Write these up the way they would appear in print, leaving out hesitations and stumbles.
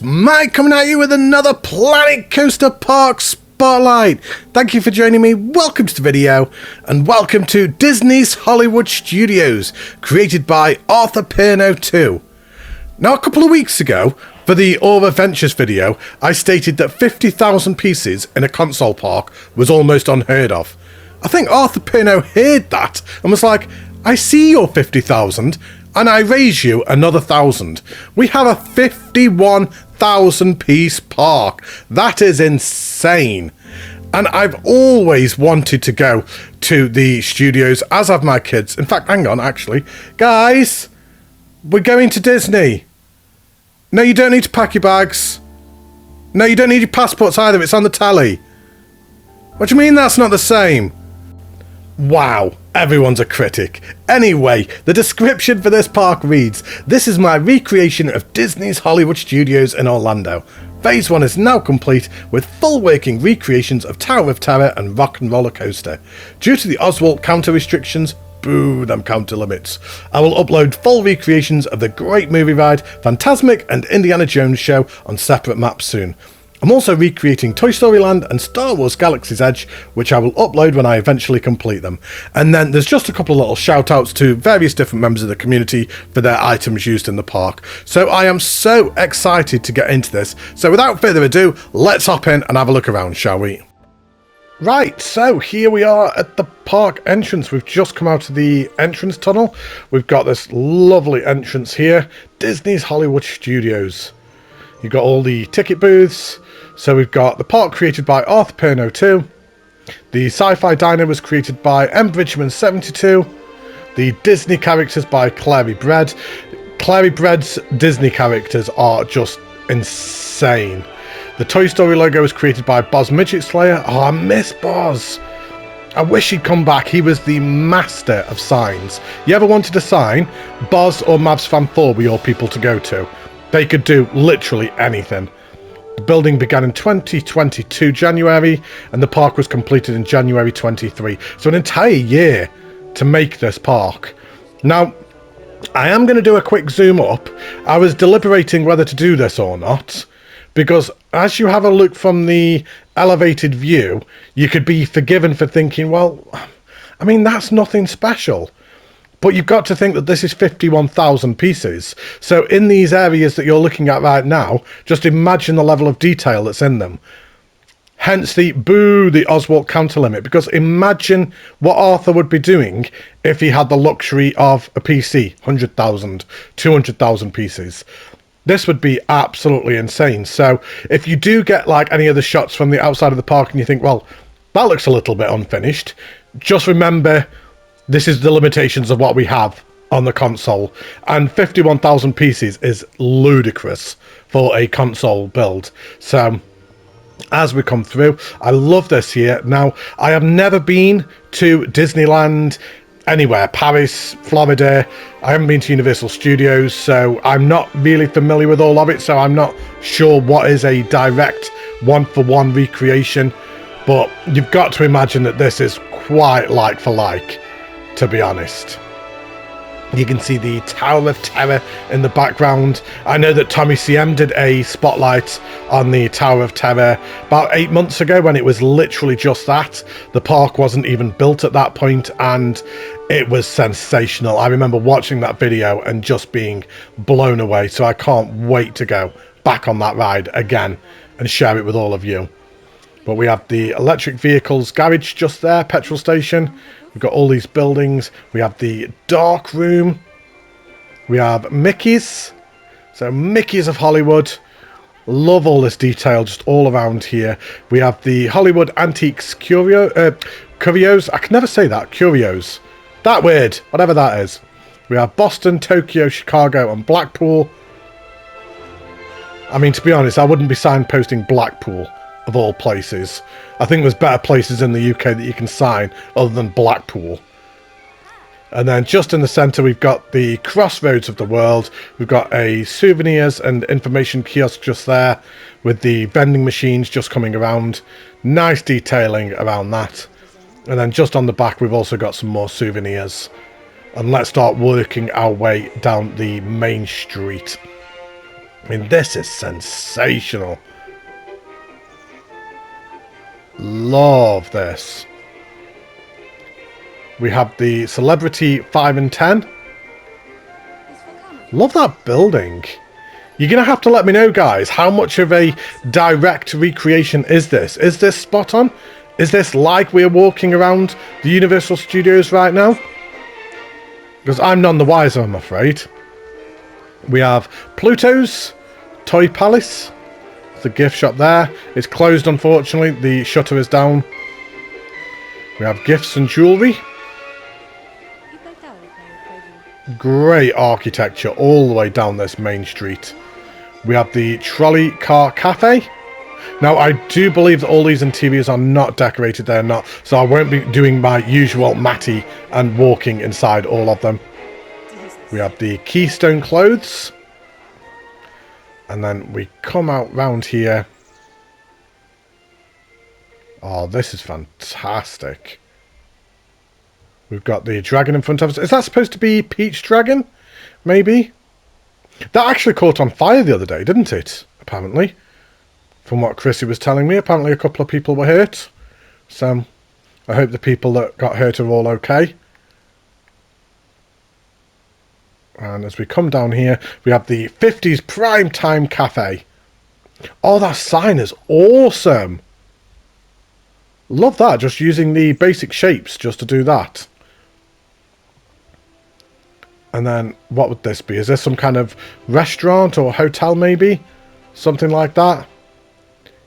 it's Mike coming at you with another Planet Coaster Park Spotlight. Thank you for joining me, welcome to the video, and welcome to Disney's Hollywood Studios, created by Arthur Pirno 2. Now, a couple of weeks ago, for the All Adventures video, I stated that 50,000 pieces in a console park was almost unheard of. I think Arthur Pirno heard that and was like, I see your 50,000 and I raise you another 1,000. We have a 51,000 piece park. That is insane. And I've always wanted to go to the studios, as have my kids. In fact, hang on, actually. Guys, we're going to Disney. No, you don't need to pack your bags. No, you don't need your passports either. It's on the telly. What do you mean that's not the same? Wow, everyone's a critic. Anyway, the description for this park reads, "This is my recreation of Disney's Hollywood Studios in Orlando. Phase 1 is now complete with full working recreations of Tower of Terror and Rock and Roller Coaster. Due to the Oswald counter restrictions, boo them counter limits, I will upload full recreations of the Great Movie Ride, Fantasmic and Indiana Jones show on separate maps soon. I'm also recreating Toy Story Land and Star Wars Galaxy's Edge, which I will upload when I eventually complete them." And then there's just a couple of little shout outs to various different members of the community for their items used in the park. So I am so excited to get into this. So without further ado, let's hop in and have a look around, shall we? Right, so here we are at the park entrance. We've just come out of the entrance tunnel. We've got this lovely entrance here, Disney's Hollywood Studios. You've got all the ticket booths. So we've got the park created by Arthur Pirno 2. The Sci-Fi Diner was created by M. Bridgman 72. The Disney characters by Clary Bread. Clary Bread's Disney characters are just insane. The Toy Story logo was created by Boz Midget Slayer. Oh, I miss Boz. I wish he'd come back. He was the master of signs. You ever wanted a sign? Boz or Mavs Fan 4 were your people to go to. They could do literally anything. The building began in 2022 January, and the park was completed in January 23. So an entire year to make this park. Now, I am going to do a quick zoom up. I was deliberating whether to do this or not, because as you have a look from the elevated view, you could be forgiven for thinking, well, I mean, that's nothing special. But you've got to think that this is 51,000 pieces. So in these areas that you're looking at right now, just imagine the level of detail that's in them. Hence the boo, the Oswald counter limit. Because imagine what Arthur would be doing if he had the luxury of a PC, 100,000, 200,000 pieces. This would be absolutely insane. So if you do get like any of the shots from the outside of the park and you think, well, that looks a little bit unfinished, just remember, this is the limitations of what we have on the console, and 51,000 pieces is ludicrous for a console build. So as we come through, I love this here. Now, I have never been to Disneyland anywhere, Paris, Florida. I haven't been to Universal Studios, so I'm not really familiar with all of it, so I'm not sure what is a direct one-for-one recreation, but you've got to imagine that this is quite like for like, to be honest. You can see the Tower of Terror in the background. I know that Tommy CM did a spotlight on the Tower of Terror about 8 months ago when it was literally just that. The park wasn't even built at that point and it was sensational. I remember watching that video and just being blown away. So I can't wait to go back on that ride again and share it with all of you. But we have the electric vehicles garage just there, petrol station. We've got all these buildings. We have the dark room. We have Mickey's. So Mickey's of Hollywood. Love all this detail just all around here. We have the Hollywood Antiques Curios. I can never say that. Curios. That weird. Whatever that is. We have Boston, Tokyo, Chicago and Blackpool. I mean, to be honest, I wouldn't be signposting Blackpool of all places. I think there's better places in the UK that you can sign other than Blackpool. And then just in the centre we've got the Crossroads of the World. We've got a souvenirs and information kiosk just there with the vending machines just coming around. Nice detailing around that. And then just on the back we've also got some more souvenirs. And let's start working our way down the main street. I mean, this is sensational. Love this. We have the Celebrity 5 and 10. Love that building. You're going to have to let me know, guys, how much of a direct recreation is this? Is this spot on? Is this like we're walking around the Universal Studios right now? Because I'm none the wiser, I'm afraid. We have Pluto's Toy Palace. The gift shop there. It's closed, unfortunately. The shutter is down. We have gifts and jewellery. Great architecture all the way down this main street. We have the Trolley Car Cafe. Now, I do believe that all these interiors are not decorated. They're not. So I won't be doing my usual Matty and walking inside all of them. We have the Keystone Clothes. And then we come out round here. Oh, this is fantastic. We've got the dragon in front of us. Is that supposed to be Peach Dragon? Maybe? That actually caught on fire the other day, didn't it? Apparently. From what Chrissy was telling me, apparently a couple of people were hurt. So, I hope the people that got hurt are all okay. And as we come down here, we have the 50s Prime Time Cafe. Oh, that sign is awesome. Love that, just using the basic shapes just to do that. And then, what would this be? Is this some kind of restaurant or hotel, maybe? Something like that.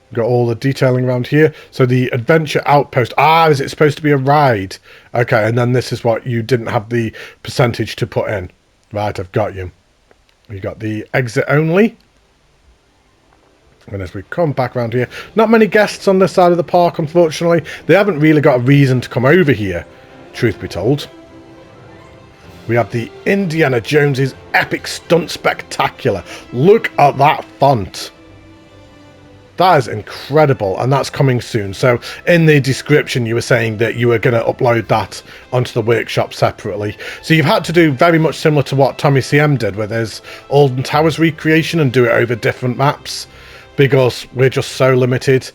We've got all the detailing around here. So the Adventure Outpost. Ah, is it supposed to be a ride? Okay, and then this is what you didn't have the percentage to put in. Right, I've got you. We got the exit only. And as we come back around here, not many guests on this side of the park, unfortunately. They haven't really got a reason to come over here, truth be told. We have the Indiana Jones's Epic Stunt Spectacular. Look at that font. That is incredible, and that's coming soon. So in the description you were saying that you were going to upload that onto the workshop separately. So you've had to do very much similar to what Tommy CM did with his Alden Towers recreation and do it over different maps, because we're just so limited.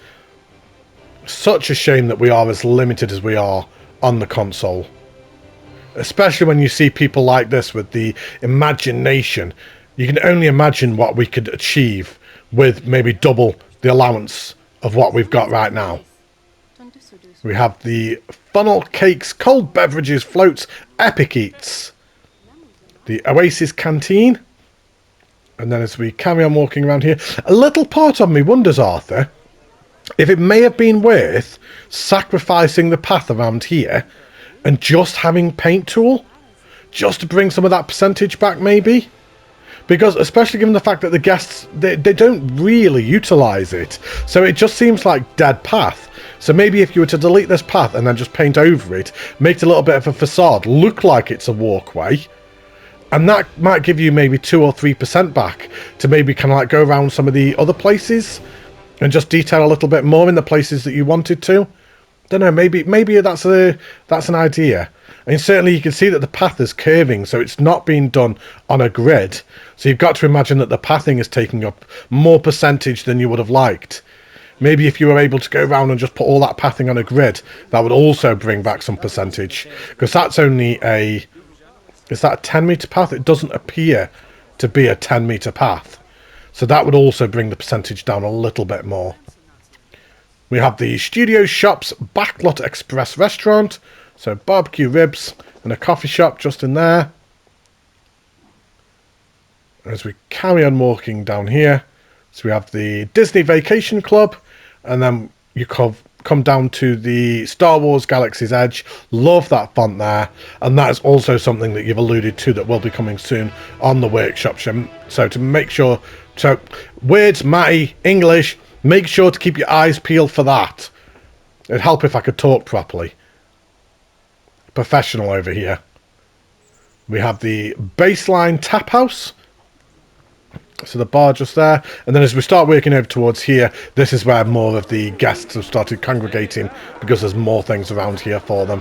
Such a shame that we are as limited as we are on the console. Especially when you see people like this with the imagination. You can only imagine what we could achieve with maybe double the allowance of what we've got right now. We have the funnel cakes, cold beverages, floats, epic eats. The Oasis Canteen. And then as we carry on walking around here, a little part of me wonders, Arthur, if it may have been worth sacrificing the path around here and just having paint tool, just to bring some of that percentage back, maybe. Because especially given the fact that the guests, they don't really utilise it. So it just seems like dead path. So maybe if you were to delete this path and then just paint over it, make it a little bit of a facade, look like it's a walkway. And that might give you maybe 2 or 3% back to maybe kind of like go around some of the other places and just detail a little bit more in the places that you wanted to. Don't know, maybe that's an idea. I mean, certainly you can see that the path is curving, so it's not being done on a grid. So you've got to imagine that the pathing is taking up more percentage than you would have liked. Maybe if you were able to go around and just put all that pathing on a grid, that would also bring back some percentage. Because that's only a... Is that a 10-metre path? It doesn't appear to be a 10-metre path. So that would also bring the percentage down a little bit more. We have the Studio Shops Backlot Express Restaurant. So barbecue ribs and a coffee shop just in there. As we carry on walking down here, so we have the Disney Vacation Club. And then you come down to the Star Wars Galaxy's Edge. Love that font there. And that is also something that you've alluded to that will be coming soon on the workshop. So to make sure... So, words, Matty, English... Make sure to keep your eyes peeled for that. It'd help if I could talk properly. Professional over here. We have the Baseline Tap House. So the bar just there. And then as we start working over towards here, this is where more of the guests have started congregating, because there's more things around here for them.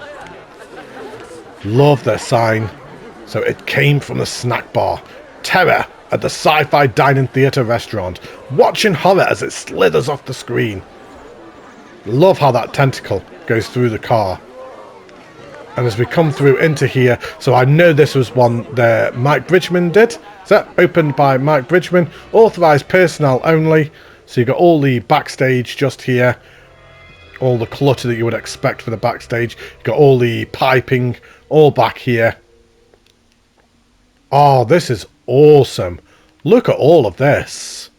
Love their sign. So it came from the snack bar. Terror at the Sci-Fi Dining Theatre restaurant, watching horror as it slithers off the screen. Love how that tentacle goes through the car. And as we come through into here, so I know this was one that Mike Bridgman did. Is that opened by Mike Bridgman? Authorised personnel only. So you've got all the backstage just here. All the clutter that you would expect for the backstage. You've got all the piping all back here. Oh, this is awesome. Look at all of this.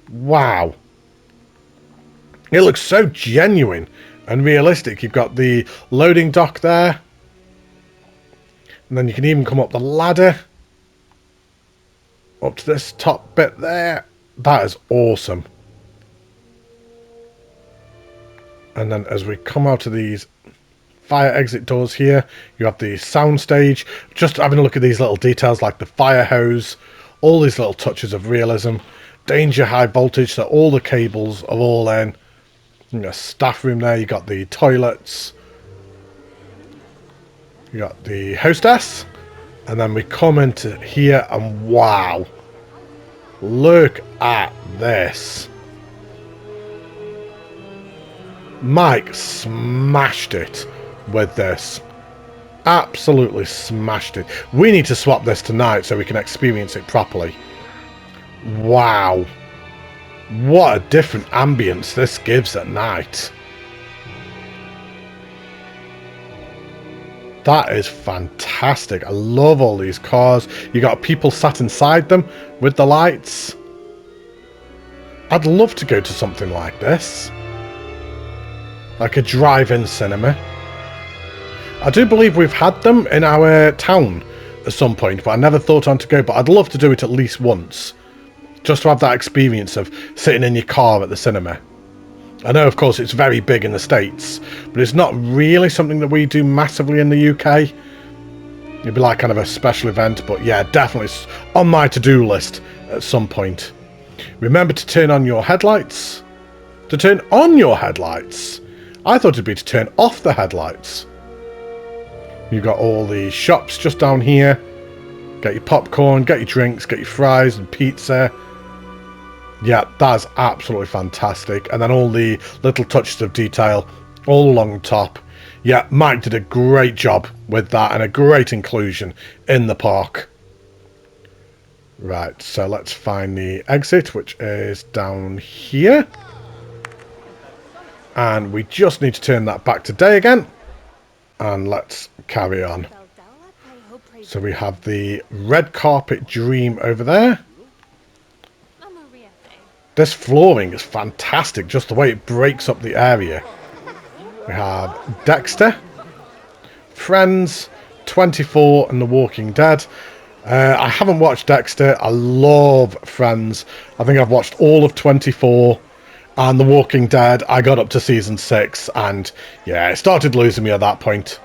Wow. It looks so genuine and realistic. You've got the loading dock there. And then you can even come up the ladder. Up to this top bit there. That is awesome. And then as we come out of these fire exit doors here, you have the sound stage. Just having a look at these little details like the fire hose. All these little touches of realism. Danger, high voltage, so all the cables are all in. You got a staff room there, you got the toilets. You got the hostess. And then we come into here and wow. Look at this. Mike smashed it with this. Absolutely smashed it. We need to swap this tonight so we can experience it properly. Wow. What a different ambience this gives at night. That is fantastic. I love all these cars. You got people sat inside them with the lights. I'd love to go to something like this. Like a drive-in cinema. I do believe we've had them in our town at some point, but I never thought on to go. But I'd love to do it at least once. Just to have that experience of sitting in your car at the cinema. I know, of course, it's very big in the States, but it's not really something that we do massively in the UK. It'd be like kind of a special event, but yeah, definitely it's on my to-do list at some point. Remember to turn on your headlights. To turn on your headlights? I thought it'd be to turn off the headlights. You've got all the shops just down here. Get your popcorn, get your drinks, get your fries and pizza. Yeah, that's absolutely fantastic. And then all the little touches of detail all along the top. Yeah, Mike did a great job with that and a great inclusion in the park. Right, so let's find the exit, which is down here. And we just need to turn that back to day again. And let's carry on. So we have the red carpet dream over there. This flooring is fantastic, just the way it breaks up the area. We have Dexter, Friends, 24 and The Walking Dead. I haven't watched Dexter. I love Friends. I think I've watched all of 24. And The Walking Dead, I got up to season 6. And yeah, it started losing me at that point.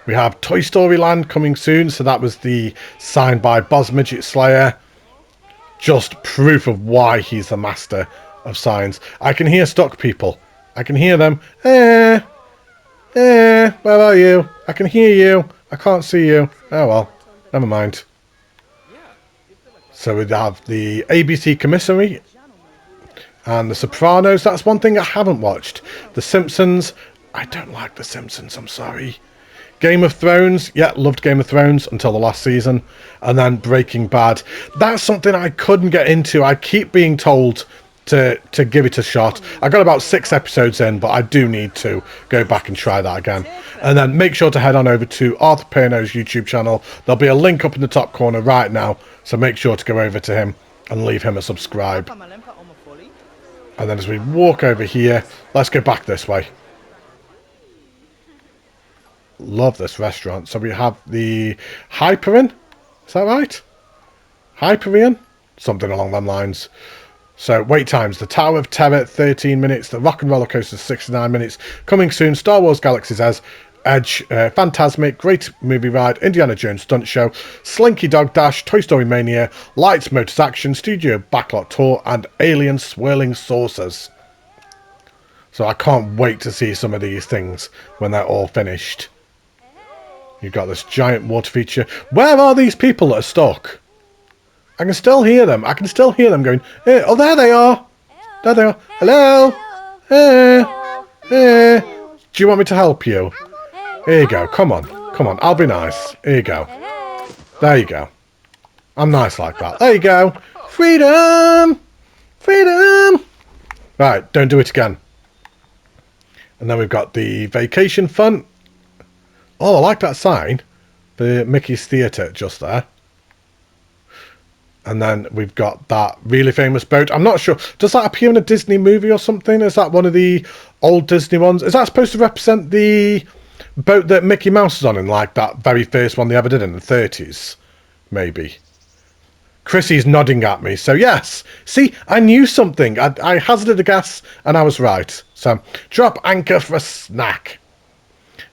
We have Toy Story Land coming soon. So that was the signed by Boz Midget Slayer. Just proof of why he's the master of signs. I can hear stuck people. I can hear them. Where are you? I can hear you. I can't see you. Oh well, never mind. So we have the ABC Commissary and The Sopranos. That's one thing I haven't watched. The Simpsons. I don't like The Simpsons, I'm sorry. Game of Thrones. Yeah, loved Game of Thrones until the last season. And then Breaking Bad. That's something I couldn't get into. I keep being told to give it a shot. I got about 6 episodes in, but I do need to go back and try that again. And then make sure to head on over to Arthur Perno's YouTube channel. There'll be a link up in the top corner right now, so make sure to go over to him and leave him a subscribe. And then as we walk over here, let's go back this way. Love this restaurant. So we have the Hyperion. Is that right? Hyperion? Something along them lines. So, wait times. The Tower of Terror, 13 minutes. The Rock and Roller Coaster, 69 minutes. Coming soon, Star Wars Galaxy's Edge, Phantasmic, Great Movie Ride, Indiana Jones Stunt Show, Slinky Dog Dash, Toy Story Mania, Lights, Motors Action, Studio Backlot Tour, and Alien Swirling Saucers. So I can't wait to see some of these things when they're all finished. You've got this giant water feature. Where are these people that are stuck? I can still hear them. I can still hear them going, hey, oh, there they are. There they are. Hello. Hey. Hey. Do you want me to help you? Here you go. Come on. Come on. I'll be nice. Here you go. There you go. I'm nice like that. There you go. Freedom. Freedom. Right. Don't do it again. And then we've got the vacation fun. Oh, I like that sign. The Mickey's Theatre just there. And then we've got that really famous boat. I'm not sure. Does that appear in a Disney movie or something? Is that one of the old Disney ones? Is that supposed to represent the boat that Mickey Mouse is on in, like, that very first one they ever did in the 30s? Maybe. Chrissy's nodding at me. So, yes. See, I knew something. I hazarded a guess, and I was right. So, drop anchor for a snack.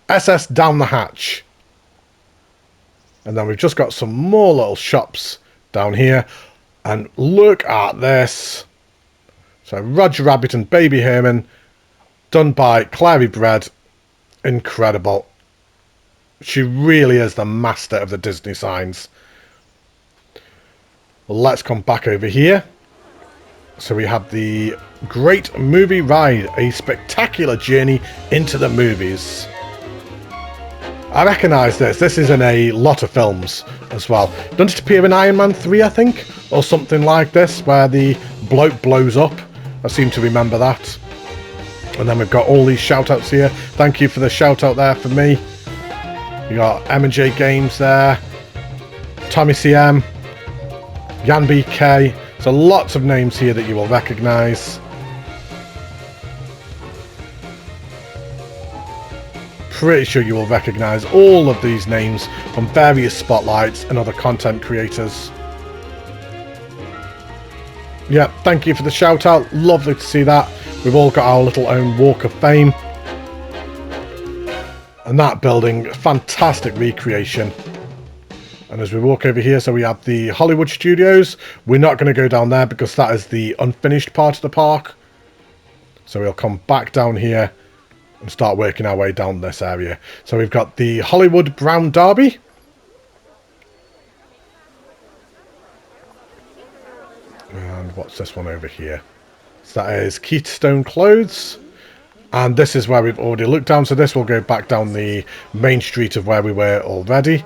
SS down the hatch. And then we've just got some more little shops down here, and look at this. So Roger Rabbit and Baby Herman, done by Clary Bread. Incredible. She really is the master of the Disney signs. Well, let's come back over here. So we have the Great Movie Ride, a spectacular journey into the movies. I recognise this. This is in a lot of films as well. Doesn't it appear in Iron Man 3, I think? Or something like this, where the bloke blows up. I seem to remember that. And then we've got all these shout-outs here. Thank you for the shout-out there for me. You got M&J Games there. Tommy CM. Jan BK. So lots of names here that you will recognise. Pretty sure you will recognise all of these names from various spotlights and other content creators. Yeah, thank you for the shout out. Lovely to see that. We've all got our little own Walk of Fame. And that building, fantastic recreation. And as we walk over here, so we have the Hollywood Studios. We're not going to go down there because that is the unfinished part of the park. So we'll come back down here and start working our way down this area. So we've got the Hollywood Brown Derby. And what's this one over here? So that is Keystone Clothes. And this is where we've already looked down. So this will go back down the main street of where we were already.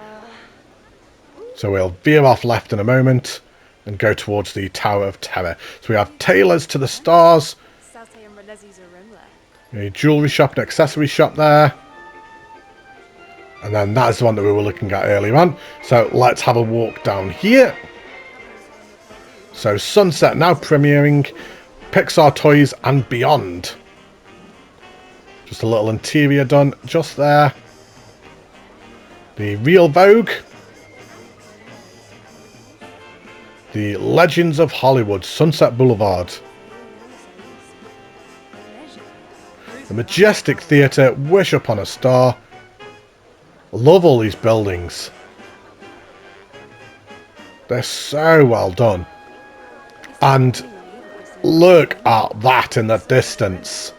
So we'll veer off left in a moment and go towards the Tower of Terror. So we have Tailors to the Stars. A jewellery shop and accessory shop there. And then that is the one that we were looking at earlier on. So let's have a walk down here. So Sunset now premiering Pixar Toys and Beyond. Just a little interior done just there. The Real Vogue. The Legends of Hollywood, Sunset Boulevard. The Majestic Theatre, Wish Upon a Star. Love all these buildings. They're so well done. And look at that in the distance.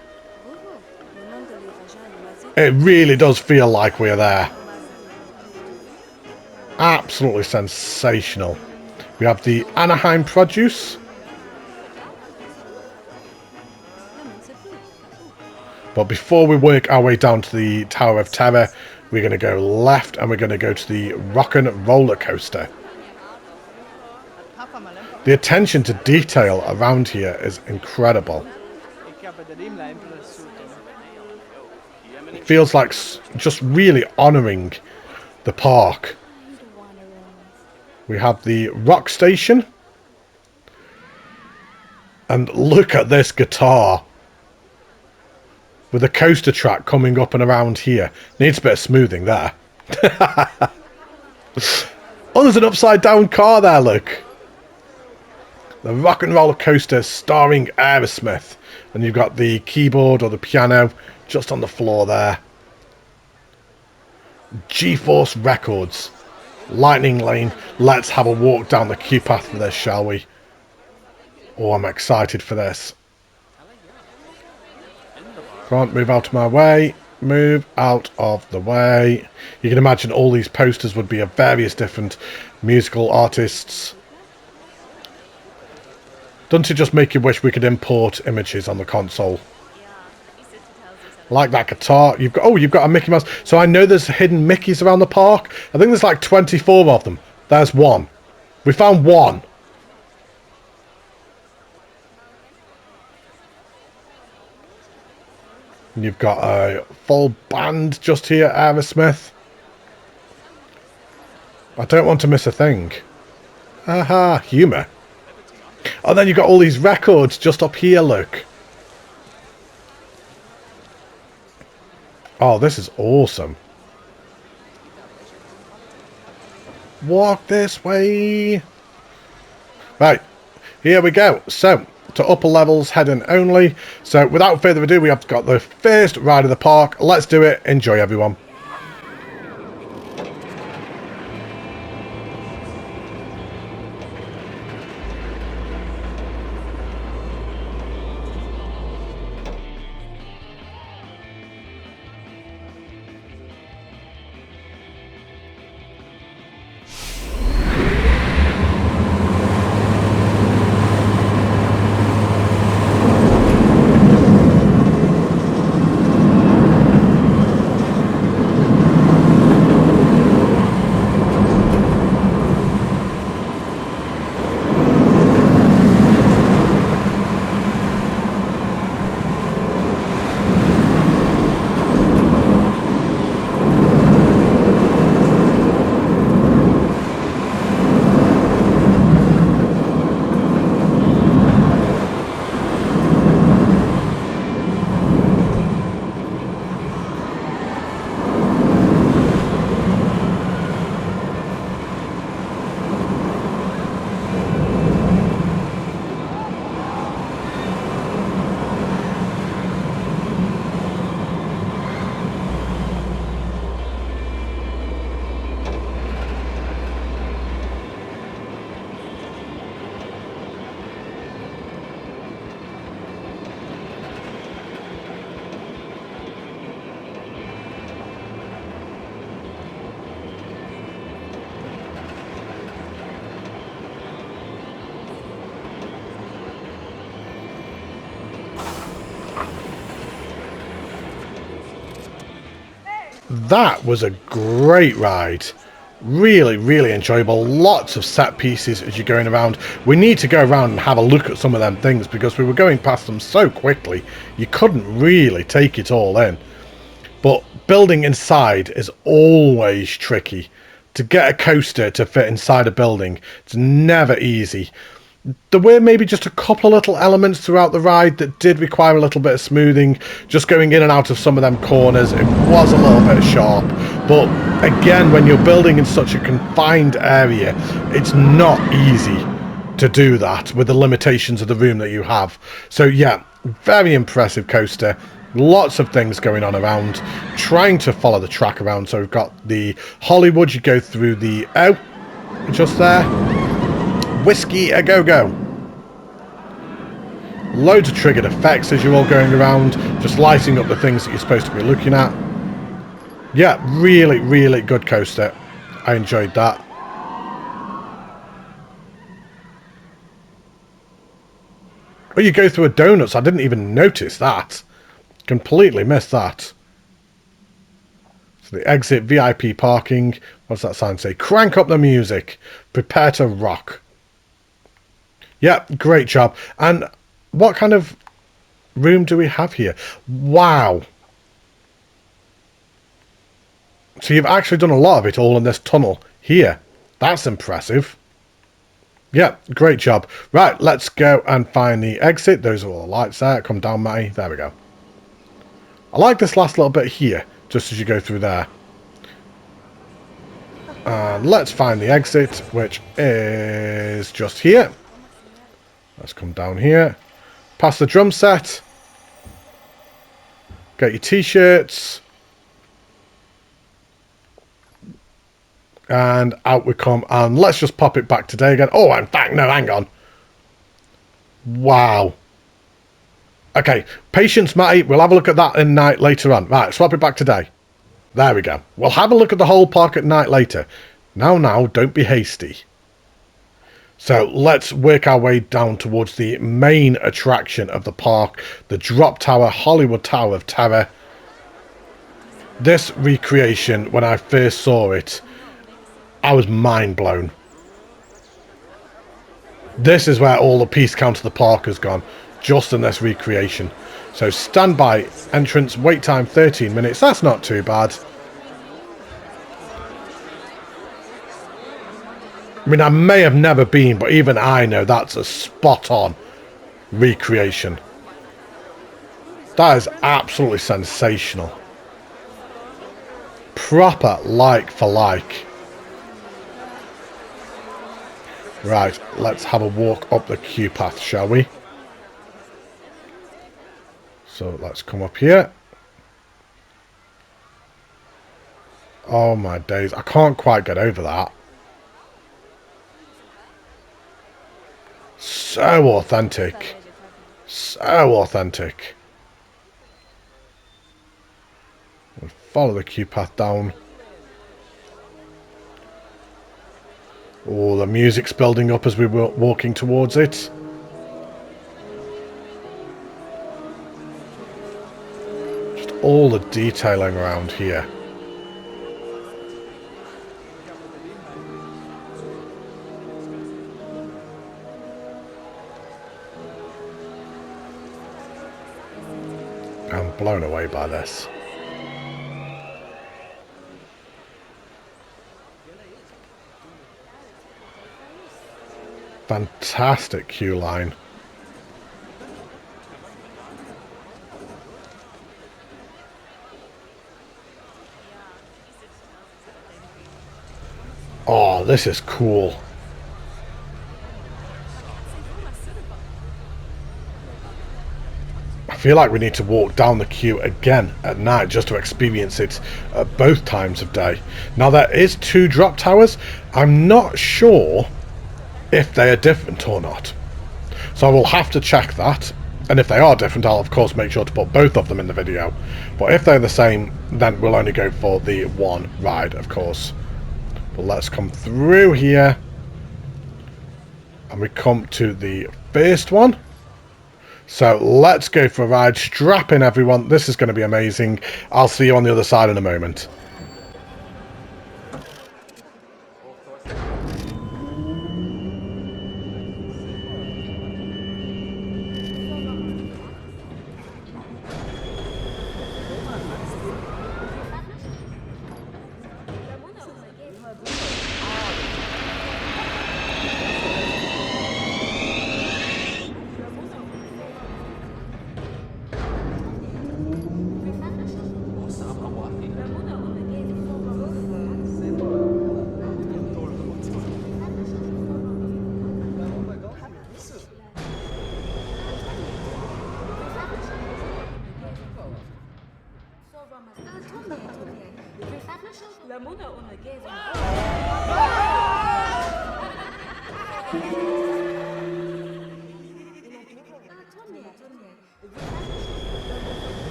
It really does feel like we're there. Absolutely sensational. We have the Anaheim Produce. But before we work our way down to the Tower of Terror, we're going to go left and we're going to go to the Rockin' Roller Coaster. The attention to detail around here is incredible. It feels like just really honouring the park. We have the Rock Station. And look at this guitar. With the coaster track coming up and around here. Needs a bit of smoothing there. Oh, there's an upside down car there, look. The Rock and Roller Coaster starring Aerosmith. And you've got the keyboard or the piano just on the floor there. G-Force Records. Lightning Lane. Let's have a walk down the queue path for this, shall we? Oh, I'm excited for this. Can't move out of my way. Move out of the way. You can imagine all these posters would be of various different musical artists. Doesn't it just make you wish we could import images on the console? Like that guitar. You've got a Mickey Mouse. So I know there's hidden Mickeys around the park. I think there's like 24 of them. There's one. We found one. And you've got a full band just here, Aerosmith. I don't want to miss a thing. Aha, humour. Oh, then you've got all these records just up here, look. Oh, this is awesome. Walk this way. Right, here we go. So, to upper levels, heading only. So, without further ado, we have got the first ride of the park. Let's do it. Enjoy, everyone. That was a great ride. Really, really enjoyable. Lots of set pieces as you're going around. We need to go around and have a look at some of them things because we were going past them so quickly. You couldn't really take it all in. But building inside is always tricky. To get a coaster to fit inside a building, it's never easy. There were maybe just a couple of little elements throughout the ride that did require a little bit of smoothing. Just going in and out of some of them corners, it was a little bit sharp. But again, when you're building in such a confined area, it's not easy to do that with the limitations of the room that you have. So yeah, very impressive coaster. Lots of things going on around. Trying to follow the track around. So we've got the Hollywood, you go through the... Oh, just there. Whiskey a go-go. Loads of triggered effects as you're all going around, just lighting up the things that you're supposed to be looking at. Yeah, really, really good coaster. I enjoyed that. Oh, you go through a donuts. I didn't even notice that. Completely missed that. So the exit, VIP parking. What's that sign say? Crank up the music. Prepare to rock. Yeah, great job. And what kind of room do we have here? Wow. So you've actually done a lot of it all in this tunnel here. That's impressive. Yeah, great job. Right, let's go and find the exit. Those are all the lights there. Come down, Matty. There we go. I like this last little bit here, just as you go through there. And let's find the exit, which is just here. Let's come down here. Past the drum set. Get your t-shirts. And out we come. And let's just pop it back today again. Oh, in fact, no, hang on. Wow. Okay, patience, Matty. We'll have a look at that in night later on. Right, swap it back to day. There we go. We'll have a look at the whole park at night later. Now, don't be hasty. So let's work our way down towards the main attraction of the park, the Drop Tower, Hollywood Tower of Terror. This recreation, when I first saw it, I was mind blown. This is where all the piece count of the park has gone, just in this recreation. So standby entrance, wait time 13 minutes, that's not too bad. I mean, I may have never been, but even I know that's a spot-on recreation. That is absolutely sensational. Proper like for like. Right, let's have a walk up the queue path, shall we? So let's come up here. Oh my days, I can't quite get over that. So authentic. So authentic. We'll follow the queue path down. Oh, the music's building up as we were walking towards it. Just all the detailing around here. I'm blown away by this. Fantastic queue line. Oh, this is cool. I feel like we need to walk down the queue again at night just to experience it at both times of day. Now there is 2 drop towers. I'm not sure if they are different or not, so I will have to check that, and if they are different I'll of course make sure to put both of them in the video, but if they're the same then we'll only go for the one ride, of course. But let's come through here and we come to the first one. So let's go for a ride. Strap in, everyone, this is going to be amazing. I'll see you on the other side in a moment.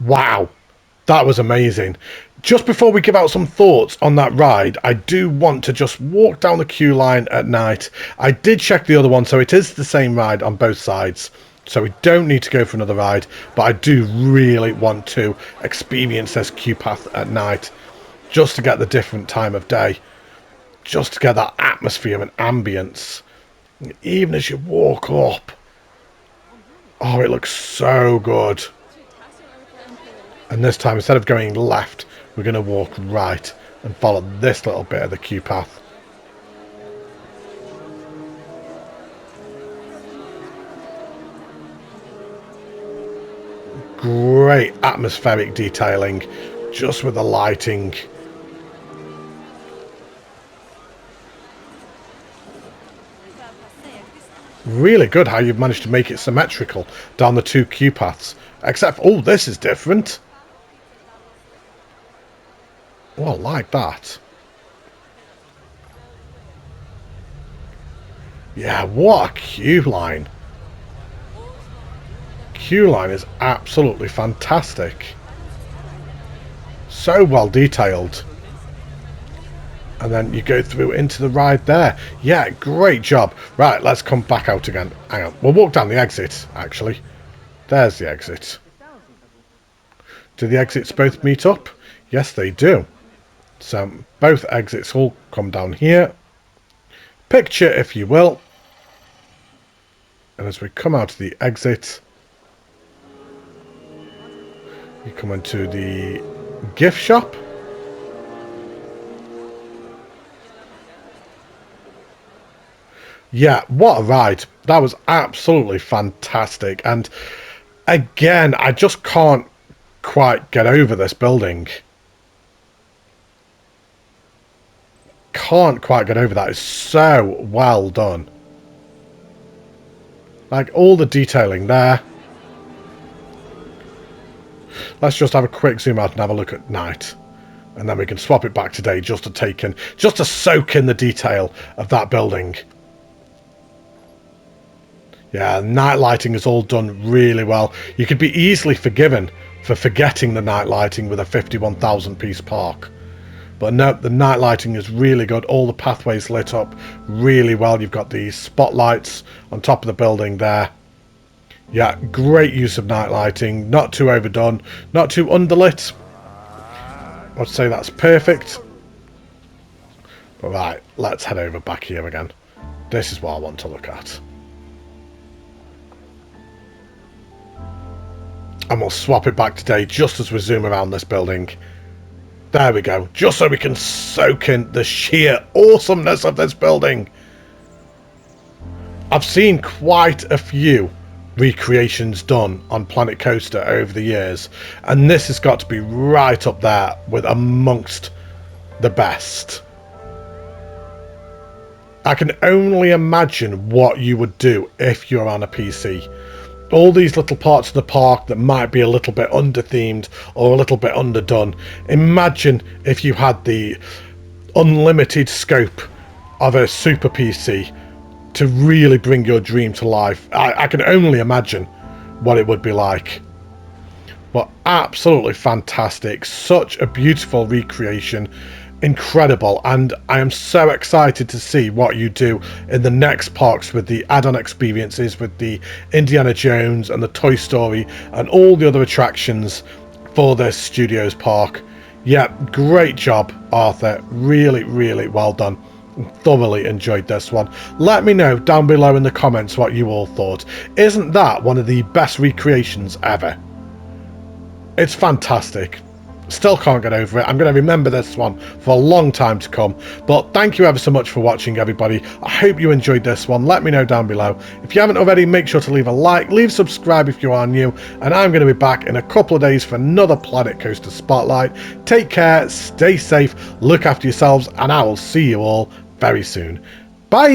Wow, that was amazing. Just before we give out some thoughts on that ride, I do want to just walk down the queue line at night. I did check the other one, so it is the same ride on both sides. So we don't need to go for another ride, but I do really want to experience this queue path at night, just to get the different time of day, just to get that atmosphere and ambience. Even as you walk up, oh, it looks so good. And this time, instead of going left, we're going to walk right and follow this little bit of the queue path. Great atmospheric detailing, just with the lighting. Really good how you've managed to make it symmetrical down the two queue paths. Except, oh, this is different. Well, like that. Yeah, what a queue line. Queue line is absolutely fantastic. So well detailed. And then you go through into the ride there. Yeah, great job. Right, let's come back out again. Hang on. We'll walk down the exit, actually. There's the exit. Do the exits both meet up? Yes, they do. So both exits all come down here. Picture, if you will. And as we come out of the exit, you come into the gift shop. Yeah, what a ride. That was absolutely fantastic. And again, I just can't quite get over this building. Can't quite get over that. It's so well done. Like all the detailing there. Let's just have a quick zoom out and have a look at night. And then we can swap it back to day just to soak in the detail of that building. Yeah, night lighting is all done really well. You could be easily forgiven for forgetting the night lighting with a 51,000 piece park. But no, the night lighting is really good. All the pathways lit up really well. You've got these spotlights on top of the building there. Yeah, great use of night lighting. Not too overdone, not too underlit. I'd say that's perfect. But right, let's head over back here again. This is what I want to look at. And we'll swap it back today just as we zoom around this building. There we go. Just so we can soak in the sheer awesomeness of this building. I've seen quite a few recreations done on Planet Coaster over the years. And this has got to be right up there with amongst the best. I can only imagine what you would do if you're on a PC. All these little parts of the park that might be a little bit under-themed or a little bit underdone. Imagine if you had the unlimited scope of a super PC to really bring your dream to life. I can only imagine what it would be like. But absolutely fantastic. Such a beautiful recreation. Incredible, and I am so excited to see what you do in the next parks with the add-on experiences, with the Indiana Jones and the Toy Story and all the other attractions for this Studios park. Yeah, great job, Arthur. Really, really well done. Thoroughly enjoyed this one. Let me know down below in the comments what you all thought. Isn't that one of the best recreations ever? It's fantastic. Still can't get over it. I'm going to remember this one for a long time to come. But thank you ever so much for watching, everybody. I hope you enjoyed this one. Let me know down below. If you haven't already, make sure to leave a like, leave subscribe if you are new, and I'm going to be back in a couple of days for another Planet Coaster Spotlight. Take care, stay safe, look after yourselves, and I will see you all very soon. Bye!